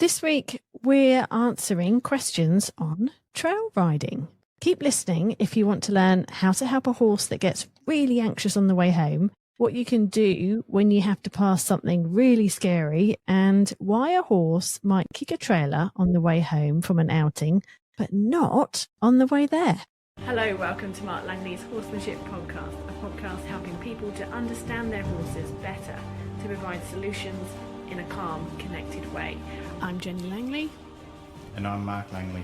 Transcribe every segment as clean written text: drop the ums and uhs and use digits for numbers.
This week, we're answering questions on trail riding. Keep listening if you want to learn how to help a horse that gets really anxious on the way home, what you can do when you have to pass something really scary, and why a horse might kick a trailer on the way home from an outing, but not on the way there. Hello, welcome to Mark Langley's Horsemanship Podcast, a podcast helping people to understand their horses better, to provide solutions in a calm, connected way. I'm Jenny Langley. And I'm Mark Langley.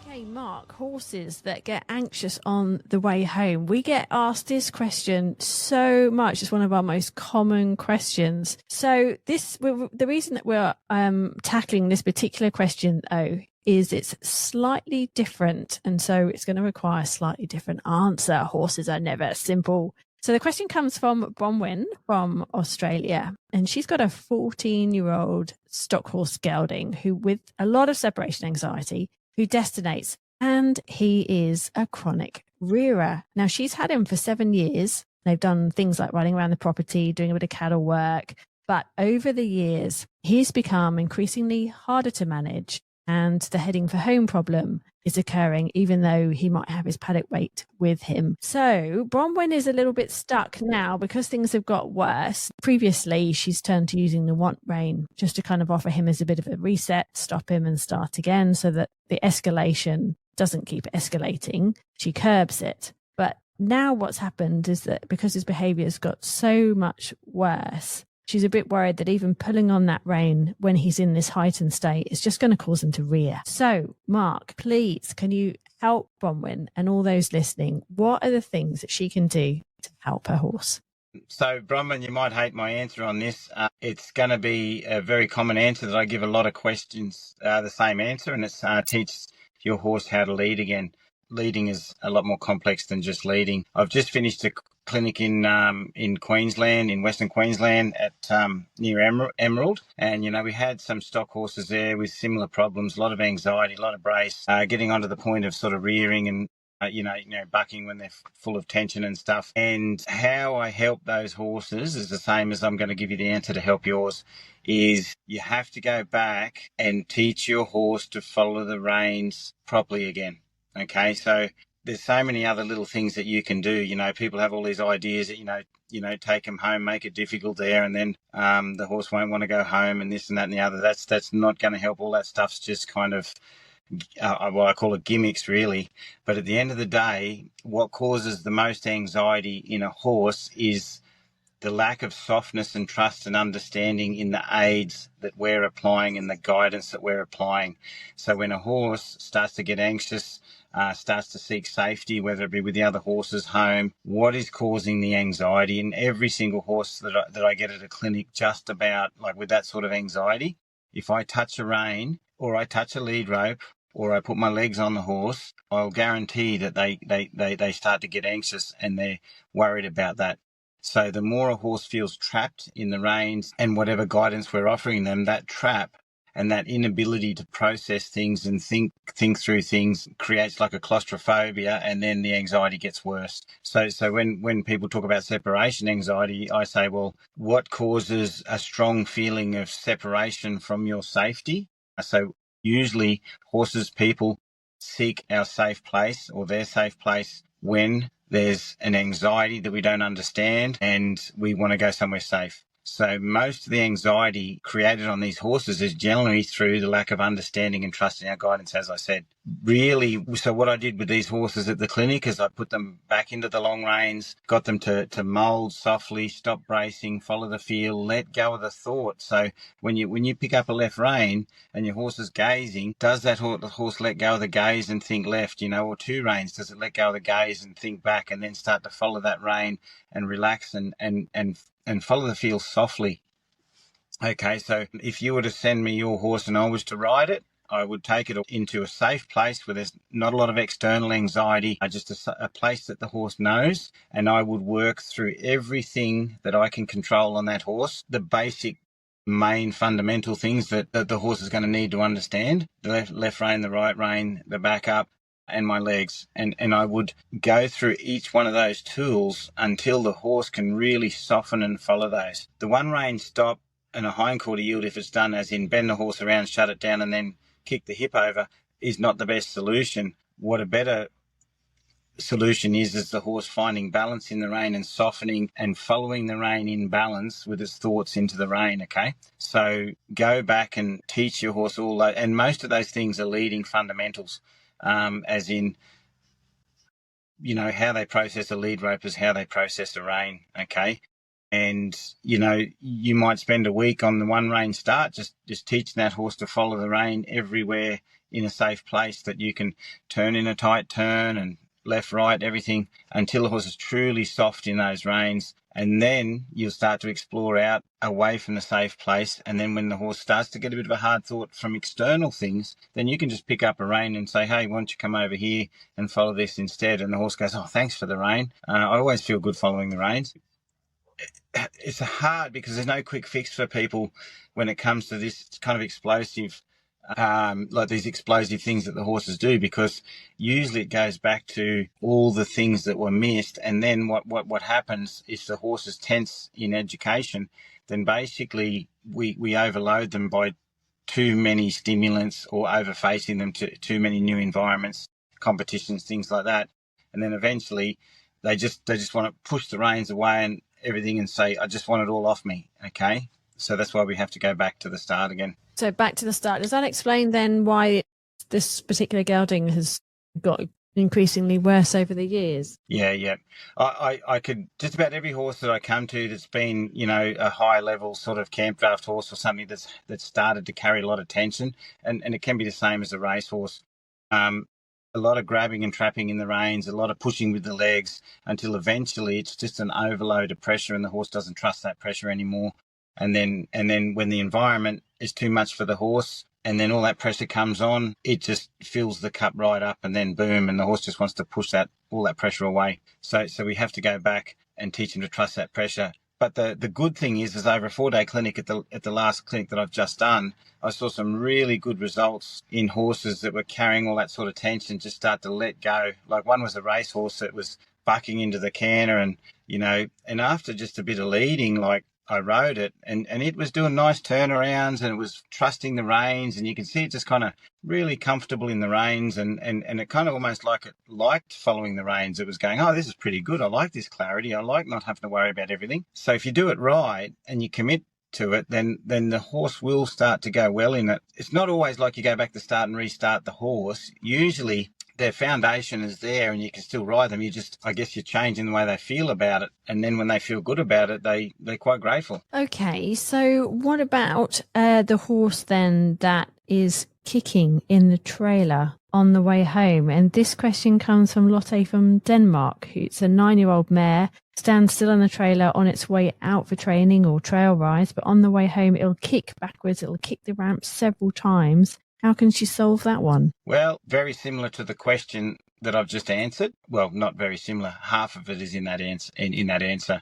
Okay, Mark, horses that get anxious on the way home. We get asked this question so much. It's one of our most common questions. So the reason that we're tackling this particular question, though, is it's slightly different. And so it's going to require a slightly different answer. Horses are never simple. So the question comes from Bronwyn from Australia, and she's got a 14-year-old stock horse gelding who, with a lot of separation anxiety, who destinates, and he is a chronic rearer. Now, she's had him for 7 years. They've done things like riding around the property, doing a bit of cattle work. But over the years, he's become increasingly harder to manage, and the heading for home problem is occurring, even though he might have his paddock weight with him. So Bronwyn is a little bit stuck now because things have got worse. Previously, she's turned to using the want rein just to kind of offer him as a bit of a reset, stop him and start again so that the escalation doesn't keep escalating. She curbs it. But now what's happened is that because his behavior has got so much worse, she's a bit worried that even pulling on that rein when he's in this heightened state is just going to cause him to rear. So, Mark, please, can you help Bronwyn and all those listening? What are the things that she can do to help her horse? So, Bronwyn, you might hate my answer on this. It's going to be a very common answer that I give a lot of questions the same answer, and it's teach your horse how to lead again. Leading is a lot more complex than just leading. I've just finished a clinic in Queensland, in Western Queensland at near Emerald, and we had some stock horses there with similar problems, a lot of anxiety, a lot of brace, getting onto the point of sort of rearing and bucking when they're full of tension and stuff. And how I help those horses is the same as I'm going to give you the answer to help yours. Is you have to go back and teach your horse to follow the reins properly again. Okay, so there's so many other little things that you can do. People have all these ideas that, take them home, make it difficult there, and then the horse won't want to go home and this and that and the other. That's not going to help. All that stuff's just kind of, what I call it gimmicks, really. But at the end of the day, what causes the most anxiety in a horse is the lack of softness and trust and understanding in the aids that we're applying and the guidance that we're applying. So when a horse starts to get anxious, starts to seek safety, whether it be with the other horses home, what is causing the anxiety? And every single horse that I get at a clinic, just about like with that sort of anxiety, if I touch a rein or I touch a lead rope or I put my legs on the horse, I'll guarantee that they start to get anxious and they're worried about that. So the more a horse feels trapped in the reins and whatever guidance we're offering them, that trap and that inability to process things and think through things creates like a claustrophobia, and then the anxiety gets worse. So when people talk about separation anxiety, I say, well, what causes a strong feeling of separation from your safety? So usually people seek our safe place or their safe place when there's an anxiety that we don't understand and we want to go somewhere safe. So most of the anxiety created on these horses is generally through the lack of understanding and trust in our guidance, as I said. Really, so what I did with these horses at the clinic is I put them back into the long reins, got them to mould softly, stop bracing, follow the feel, let go of the thought. So when you pick up a left rein and your horse is gazing, does that horse let go of the gaze and think left, or two reins? Does it let go of the gaze and think back and then start to follow that rein and relax and follow the feel softly? Okay, so if you were to send me your horse and I was to ride it, I would take it into a safe place where there's not a lot of external anxiety, just a place that the horse knows, and I would work through everything that I can control on that horse, the basic main fundamental things that the horse is going to need to understand, the left rein, the right rein, the back up, and my legs. And I would go through each one of those tools until the horse can really soften and follow those. The one rein stop and a hindquarter yield, if it's done as in bend the horse around, shut it down, and then kick the hip over, is not the best solution. What a better solution is the horse finding balance in the rein and softening and following the rein in balance with its thoughts into the rein. Okay, so go back and teach your horse all that, and most of those things are leading fundamentals, as in, you know, how they process a lead rope is how they process a rein. Okay, and you know, you might spend a week on the one rein start just teaching that horse to follow the rein everywhere in a safe place, that you can turn in a tight turn and left, right, everything, until the horse is truly soft in those reins. And then you'll start to explore out away from the safe place. And then when the horse starts to get a bit of a hard thought from external things, then you can just pick up a rein and say, hey, why don't you come over here and follow this instead? And the horse goes, oh, thanks for the rein. I always feel good following the reins. It's hard because there's no quick fix for people when it comes to this kind of explosive, like these explosive things that the horses do, because usually it goes back to all the things that were missed. And then what happens if the horse is tense in education, then basically we overload them by too many stimulants or overfacing them to too many new environments, competitions, things like that. And then eventually they just want to push the reins away and everything and say, I just want it all off me. Okay. So that's why we have to go back to the start again. So back to the start. Does that explain then why this particular gelding has got increasingly worse over the years? Yeah. I could, just about every horse that I come to that's been, you know, a high level sort of camp draft horse or something that's started to carry a lot of tension, and it can be the same as a racehorse. A lot of grabbing and trapping in the reins, a lot of pushing with the legs, until eventually it's just an overload of pressure and the horse doesn't trust that pressure anymore. And then when the environment is too much for the horse, and then all that pressure comes on, it just fills the cup right up, and then boom, and the horse just wants to push all that pressure away. So we have to go back and teach him to trust that pressure. But the good thing is over a 4-day clinic at the last clinic that I've just done, I saw some really good results in horses that were carrying all that sort of tension just start to let go. Like one was a racehorse that was bucking into the canter, and, you know, and after just a bit of leading, like, I rode it and it was doing nice turnarounds and it was trusting the reins, and you can see it just kind of really comfortable in the reins, and it kind of almost like it liked following the reins. It was going, oh, this is pretty good. I like this clarity. I like not having to worry about everything. So if you do it right and you commit to it, then the horse will start to go well in it. It's not always like you go back to start and restart the horse. Usually their foundation is there and you can still ride them. I guess you're changing the way they feel about it. And then when they feel good about it, they're quite grateful. Okay, so what about the horse then that is kicking in the trailer on the way home? And this question comes from Lotte from Denmark. It's a 9-year-old mare, stands still in the trailer on its way out for training or trail rides, but on the way home it'll kick backwards, it'll kick the ramp several times. How can she solve that one? Well, very similar to the question that I've just answered. Well, not very similar. Half of it is in that answer.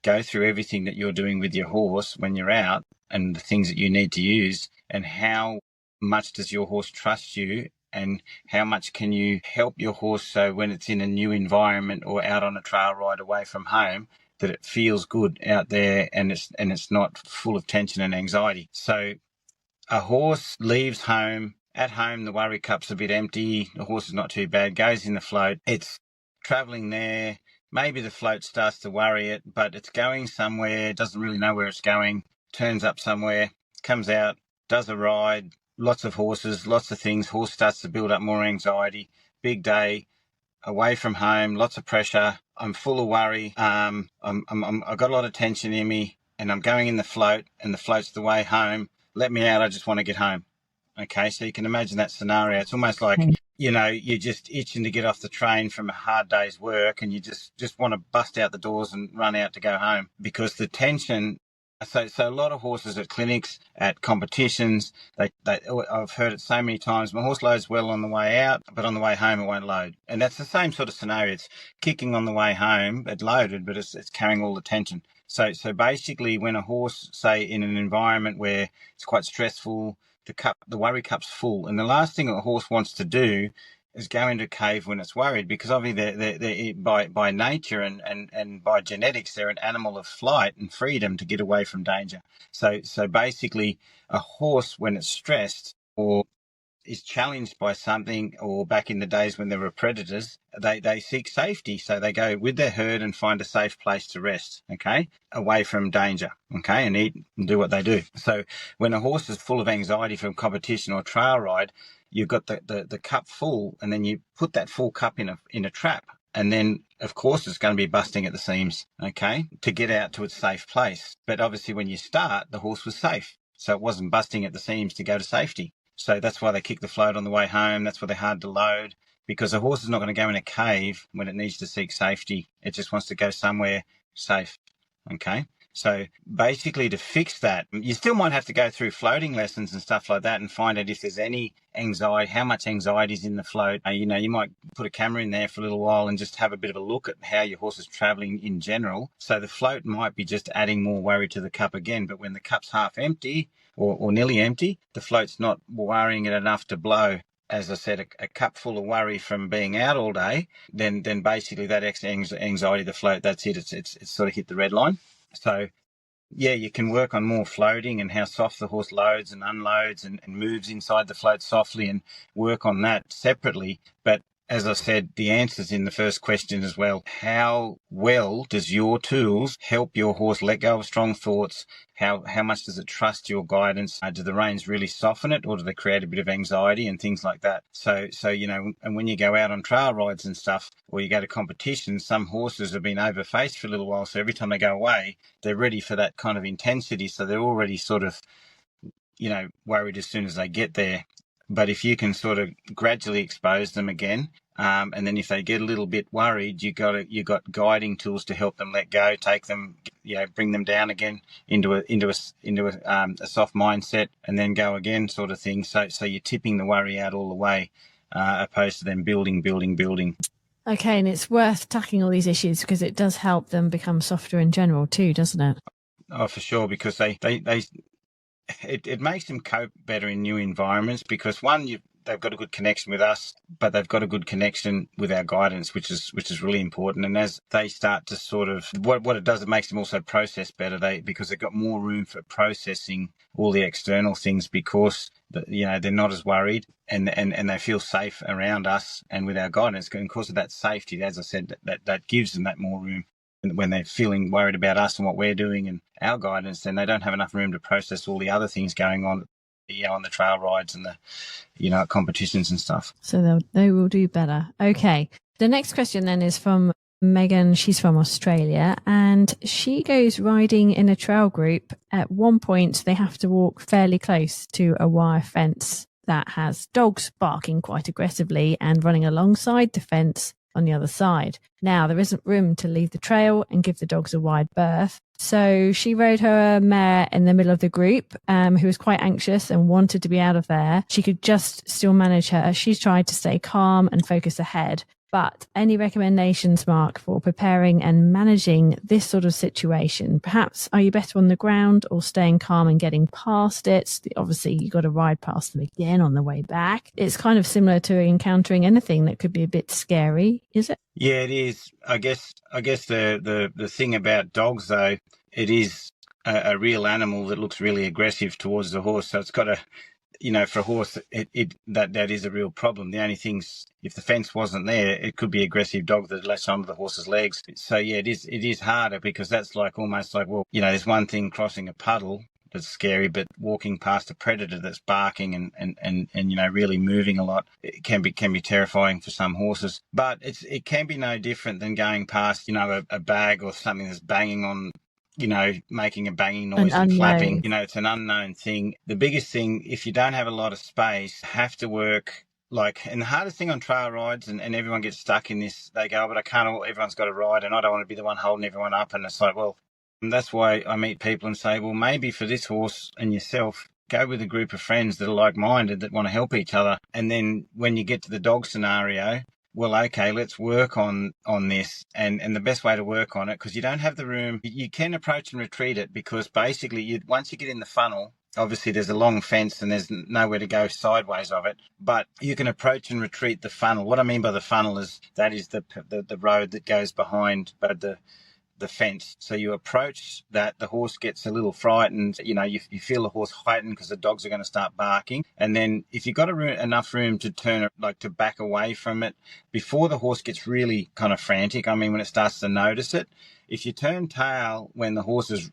Go through everything that you're doing with your horse when you're out and the things that you need to use, and how much does your horse trust you, and how much can you help your horse so when it's in a new environment or out on a trail ride away from home, that it feels good out there and it's not full of tension and anxiety. So a horse leaves home. At home, the worry cup's a bit empty. The horse is not too bad. Goes in the float. It's travelling there. Maybe the float starts to worry it, but it's going somewhere. Doesn't really know where it's going. Turns up somewhere. Comes out. Does a ride. Lots of horses. Lots of things. Horse starts to build up more anxiety. Big day. Away from home. Lots of pressure. I'm full of worry. I've got a lot of tension in me, and I'm going in the float, and the float's the way home. Let me out, I just want to get home. Okay, so you can imagine that scenario. It's almost like, you know, you're just itching to get off the train from a hard day's work, and you just want to bust out the doors and run out to go home, because the tension. So a lot of horses at clinics, at competitions, I've heard it so many times, my horse loads well on the way out, but on the way home it won't load. And that's the same sort of scenario. It's kicking on the way home, it loaded, but it's carrying all the tension. So basically, when a horse, say, in an environment where it's quite stressful, the worry cup's full, and the last thing a horse wants to do is go into a cave when it's worried, because obviously by nature and by genetics, they're an animal of flight and freedom to get away from danger. So basically, a horse, when it's stressed or is challenged by something, or back in the days when there were predators, they seek safety. So they go with their herd and find a safe place to rest, okay, away from danger, okay, and eat and do what they do. So when a horse is full of anxiety from competition or trail ride, you've got the cup full, and then you put that full cup in a trap. And then, of course, it's going to be busting at the seams, okay, to get out to its safe place. But obviously, when you start, the horse was safe. So it wasn't busting at the seams to go to safety. So that's why they kick the float on the way home. That's why they're hard to load, because a horse is not going to go in a cave when it needs to seek safety. It just wants to go somewhere safe. Okay. So basically, to fix that, you still might have to go through floating lessons and stuff like that and find out if there's any anxiety, how much anxiety is in the float. You might put a camera in there for a little while and just have a bit of a look at how your horse is traveling in general. So the float might be just adding more worry to the cup again. But when the cup's half empty or nearly empty, the float's not worrying it enough to blow. As I said, a cup full of worry from being out all day, then basically that extra anxiety, the float, that's it. It's sort of hit the red line. So, yeah, you can work on more floating and how soft the horse loads and unloads and moves inside the float softly, and work on that separately. But as I said, the answer's in the first question as well. How well does your tools help your horse let go of strong thoughts? How much does it trust your guidance? Do the reins really soften it, or do they create a bit of anxiety and things like that? So and when you go out on trail rides and stuff, or you go to competitions, some horses have been overfaced for a little while. So every time they go away, they're ready for that kind of intensity. So they're already sort of, worried as soon as they get there. But if you can sort of gradually expose them again, and then if they get a little bit worried, you got guiding tools to help them let go, take them, bring them down again into a soft mindset, and then go again, sort of thing. So you're tipping the worry out all the way, opposed to them building. Okay, and it's worth tackling all these issues because it does help them become softer in general too, doesn't it? Oh, for sure, because it makes them cope better in new environments, because they've got a good connection with us, but they've got a good connection with our guidance, which is really important. And as they start to sort of, what it does, it makes them also process better, because they've got more room for processing all the external things, because they're not as worried, and they feel safe around us and with our guidance. And because of that safety, as I said, that gives them that more room. When they're feeling worried about us and what we're doing and our guidance, then they don't have enough room to process all the other things going on, on the trail rides and the, competitions and stuff. So they will do better. Okay. The next question then is from Megan. She's from Australia, and she goes riding in a trail group. At one point, they have to walk fairly close to a wire fence that has dogs barking quite aggressively and running alongside the fence on the other side. Now, there isn't room to leave the trail and give the dogs a wide berth. So she rode her mare in the middle of the group, who was quite anxious and wanted to be out of there. She could just still manage her. She tried to stay calm and focus ahead. But any recommendations, Mark, for preparing and managing this sort of situation? Perhaps, are you better on the ground or staying calm and getting past it? Obviously, you've got to ride past them again on the way back. It's kind of similar to encountering anything that could be a bit scary, is it? Yeah, it is. I guess the thing about dogs, though, it is a real animal that looks really aggressive towards the horse. So it's got to, for a horse, that is a real problem. The only thing's, if the fence wasn't there, it could be aggressive dog that latched onto the horse's legs. So yeah, it is harder, because that's almost like, well, there's one thing crossing a puddle that's scary, but walking past a predator that's barking and really moving a lot, it can be terrifying for some horses. But it can be no different than going past a bag or something that's banging on, making a banging noise and flapping. It's an unknown thing. The biggest thing, if you don't have a lot of space, have to work. And the hardest thing on trail rides, and everyone gets stuck in this, they go, but I can't, everyone's got to ride and I don't want to be the one holding everyone up. And it's like, well, and that's why I meet people and say, well, maybe for this horse and yourself, go with a group of friends that are like-minded, that want to help each other. And then when you get to the dog scenario, well, okay, let's work on this. And the best way to work on it, because you don't have the room, you can approach and retreat it, because basically once you get in the funnel, Obviously, there's a long fence and there's nowhere to go sideways of it, but you can approach and retreat the funnel. What I mean by the funnel is that is the road that goes behind the fence. So you approach that, the horse gets a little frightened, you feel the horse heighten because the dogs are going to start barking. And then if you've got enough room to turn, like to back away from it before the horse gets really kind of frantic, I mean, when it starts to notice it, if you turn tail when the horse is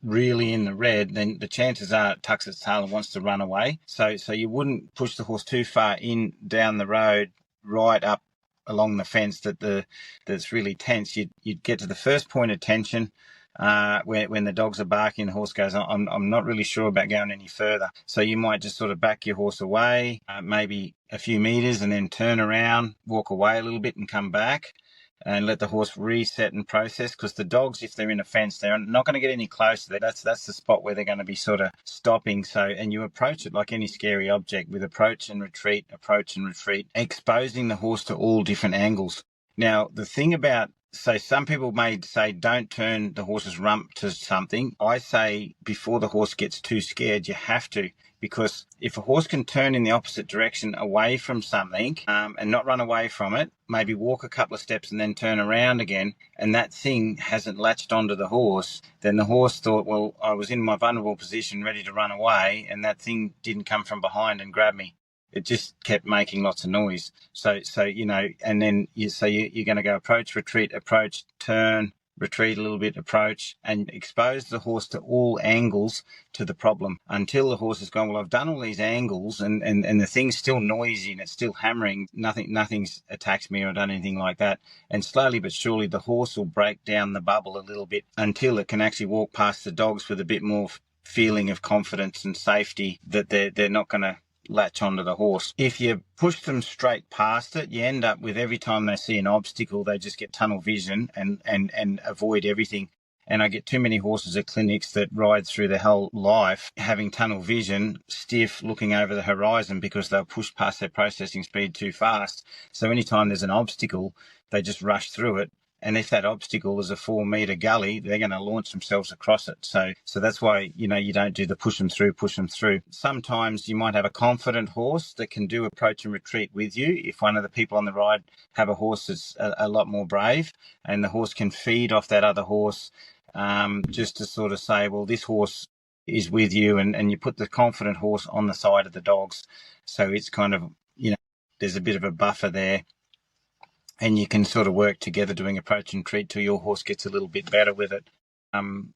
really in the red, then the chances are it tucks its tail and wants to run away. So you wouldn't push the horse too far in down the road, right up along the fence that's really tense. You'd get to the first point of tension when the dogs are barking, the horse goes, I'm not really sure about going any further. So you might just sort of back your horse away, maybe a few meters, and then turn around, walk away a little bit and come back, and let the horse reset and process, because the dogs, if they're in a fence, they're not going to get any closer. That's the spot where they're going to be sort of stopping. So, and you approach it like any scary object, with approach and retreat, exposing the horse to all different angles. Now, the thing about, so some people may say don't turn the horse's rump to something. I say before the horse gets too scared, you have to, because if a horse can turn in the opposite direction away from something and not run away from it, maybe walk a couple of steps and then turn around again, and that thing hasn't latched onto the horse, then the horse thought, well, I was in my vulnerable position ready to run away, and that thing didn't come from behind and grab me. It just kept making lots of noise. So and then you're going to go approach, retreat, approach, turn, retreat a little bit, approach, and expose the horse to all angles to the problem until the horse has gone, well, I've done all these angles and the thing's still noisy and it's still hammering. Nothing's attacked me or done anything like that. And slowly but surely the horse will break down the bubble a little bit until it can actually walk past the dogs with a bit more feeling of confidence and safety that they're not going to latch onto the horse. If you push them straight past it, you end up with, every time they see an obstacle, they just get tunnel vision and avoid everything. And I get too many horses at clinics that ride through their whole life having tunnel vision, stiff, looking over the horizon, because they'll push past their processing speed too fast. So anytime there's an obstacle, they just rush through it. And if that obstacle is a 4-meter gully, they're going to launch themselves across it. So that's why, you don't do the push them through. Sometimes you might have a confident horse that can do approach and retreat with you. If one of the people on the ride have a horse that's a lot more brave, and the horse can feed off that other horse, just to sort of say, well, this horse is with you, and you put the confident horse on the side of the dogs. So it's kind of, there's a bit of a buffer there. And you can sort of work together doing approach and treat till your horse gets a little bit better with it. And,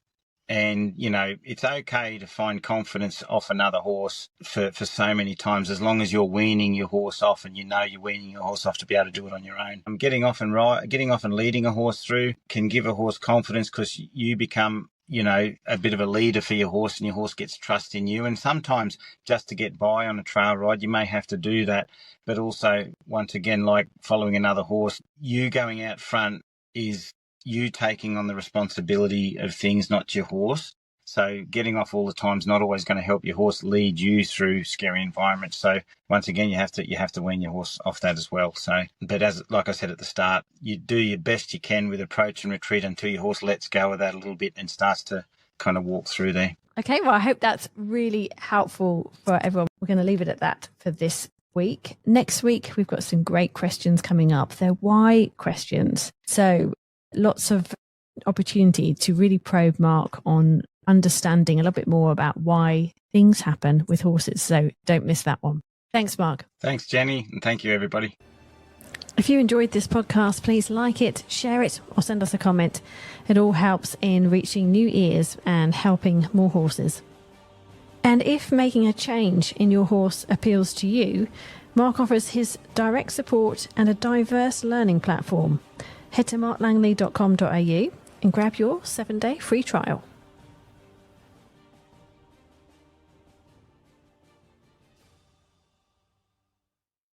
it's okay to find confidence off another horse for so many times, as long as you're weaning your horse off and you're weaning your horse off to be able to do it on your own. Getting off and leading a horse through can give a horse confidence, because you become, a bit of a leader for your horse, and your horse gets trust in you. And sometimes just to get by on a trail ride, you may have to do that. But also, once again, like following another horse, you going out front is you taking on the responsibility of things, not your horse. So getting off all the time is not always going to help your horse lead you through scary environments. So once again, you have to wean your horse off that as well. So, but like I said at the start, you do your best you can with approach and retreat until your horse lets go of that a little bit and starts to kind of walk through there. Okay, well, I hope that's really helpful for everyone. We're going to leave it at that for this week. Next week, we've got some great questions coming up. They're why questions. So lots of opportunity to really probe Mark on understanding a little bit more about why things happen with horses. So don't miss that one. Thanks, Mark. Thanks, Jenny. And thank you, everybody. If you enjoyed this podcast, please like it, share it, or send us a comment. It all helps in reaching new ears and helping more horses. And if making a change in your horse appeals to you, Mark offers his direct support and a diverse learning platform. Head to marklangley.com.au and grab your 7-day free trial.